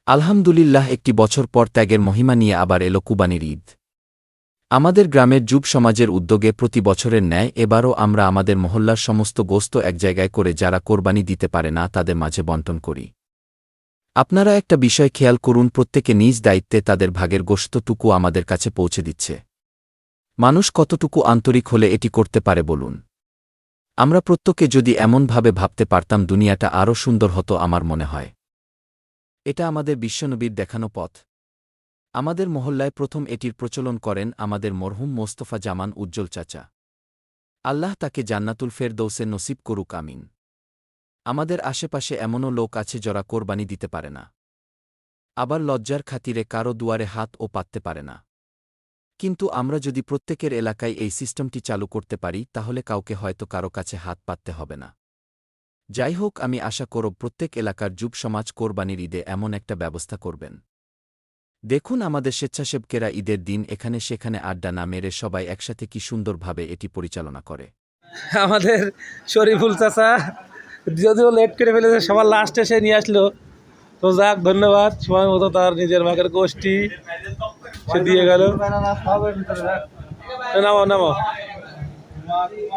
আলহামদুলিল্লাহ, একটি বছর পর ত্যাগের মহিমা নিয়ে আবার এলো কুরবানির ঈদ। আমাদের গ্রামের যুব সমাজের উদ্যোগে প্রতি বছরের ন্যায় এবারও আমরা আমাদের মহল্লার সমস্ত গোস্ত এক জায়গায় করে যারা কোরবানি দিতে পারে না তাদের মাঝে বণ্টন করি। আপনারা একটা বিষয় খেয়াল করুন, প্রত্যেকে নিজ দায়িত্বে তাদের ভাগের গোশতটুকু আমাদের কাছে পৌঁছে দিচ্ছে। মানুষ কতটুকু আন্তরিক হলে এটি করতে পারে বলুন? আমরা প্রত্যেকে যদি এমনভাবে ভাবতে পারতাম, দুনিয়াটা আরও সুন্দর হতো আমার মনে হয়। এটা আমাদের বিশ্বনবীর দেখানো পথ। আমাদের মহল্লায় প্রথম এটির প্রচলন করেন আমাদের মরহুম মোস্তফা জামান উজ্জ্বল চাচা। আল্লাহ তাকে জান্নাতুল ফেরদৌসে নসিব করুক, আমিন। আমাদের আশেপাশে এমনও লোক আছে যারা কোরবানি দিতে পারে না, আবার লজ্জার খাতিরে কারো দুয়ারে হাত ও পাততে পারে না। কিন্তু আমরা যদি প্রত্যেকের এলাকায় এই সিস্টেমটি চালু করতে পারি, তাহলে কাউকে হয়তো কারো কাছে হাত পাততে হবে না। যাই হোক, আমি আশা করব প্রত্যেক এলাকার যুব সমাজ কোরবানির ঈদে এমন একটা ব্যবস্থা করবেন। দেখুন, আমাদের স্বেচ্ছাসেবকেরা ঈদের দিন এখানে সেখানে আড্ডা না মেরে সবাই একসাথে কি সুন্দরভাবে এটি পরিচালনা করে। আমাদের শরীফুল চাচা যদিও লেট করে ফেলেছে, সবার লাস্টে সে নিয়ে আসলো। তো যাক, ধন্যবাদ। সময় মতো তার নিজের ভাগের গোষ্ঠী সে দিয়ে গেল। নামো নামো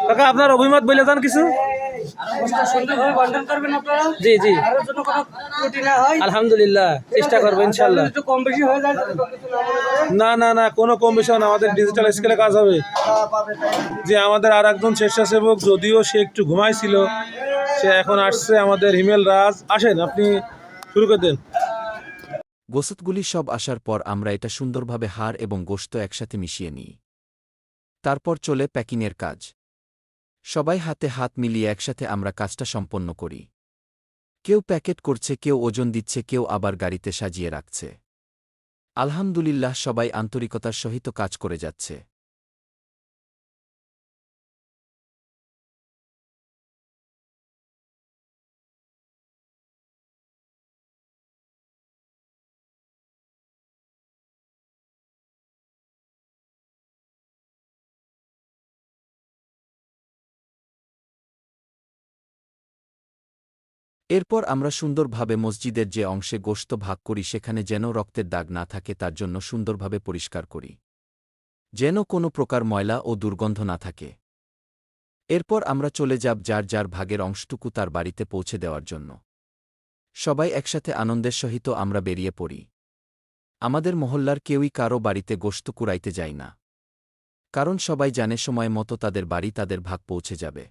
কাকা, আপনার অভিমত বলে যান কিছু। জি জি, আলহামদুলিল্লাহ চেষ্টা করবো ইনশাল্লাহ। না না না, কোনো কম বেশি না, আমাদের ডিজিটাল স্কেলে কাজ হবে। যে আমাদের আর একজন স্বেচ্ছাসেবক, যদিও সে একটু ঘুমাইছিল, সে এখন আসছে, আমাদের হিমেল রাজ। আসেন, আপনি শুরু করে দেন। গোশতগুলি সব আসার পর আমরা এটা সুন্দরভাবে হাড় এবং গোশত একসাথে মিশিয়ে নিই। তারপর চলে প্যাকিংয়ের কাজ। সবাই হাতে হাত মিলিয়ে একসাথে আমরা কাজটা সম্পন্ন করি। কেউ প্যাকেট করছে, কেউ ওজন দিচ্ছে, কেউ আবার গাড়িতে সাজিয়ে রাখছে। আলহামদুলিল্লাহ, সবাই আন্তরিকতার সহিত কাজ করে যাচ্ছে। এরপর আমরা সুন্দরভাবে মসজিদের যে অংশে গোশত ভাগ করি সেখানে যেন রক্তের দাগ না থাকে তার জন্য সুন্দরভাবে পরিষ্কার করি, যেন কোনো প্রকার ময়লা ও দুর্গন্ধ না থাকে। এরপর আমরা চলে যাব যার যার ভাগের অংশটুকু তার বাড়িতে পৌঁছে দেওয়ার জন্য। সবাই একসাথে আনন্দের সহিত আমরা বেরিয়ে পড়ি। আমাদের মহল্লার কেউই কারো বাড়িতে গোশত কুড়াইতে যায় না, কারণ সবাই জানে সময় মতো তাদের বাড়ি তাদের ভাগ পৌঁছে যাবে।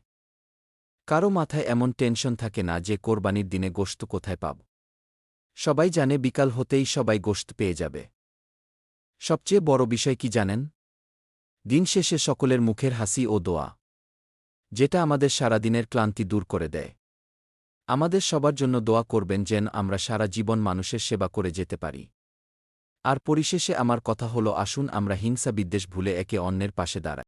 কারো মাথায় এমন টেনশন থাকে না যে কোরবানির দিনে গোশত কোথায় পাব। সবাই জানে বিকাল হতেই সবাই গোশত পেয়ে যাবে। সবচেয়ে বড় বিষয় কি জানেন? দিন শেষে সকলের মুখের হাসি ও দোয়া, যেটা আমাদের সারাদিনের ক্লান্তি দূর করে দেয়। আমাদের সবার জন্য দোয়া করবেন যেন আমরা সারা জীবন মানুষের সেবা করে যেতে পারি। আর পরিশেষে আমার কথা হলো, আসুন আমরা হিংসা বিদ্বেষ ভুলে একে অন্যের পাশে দাঁড়াই।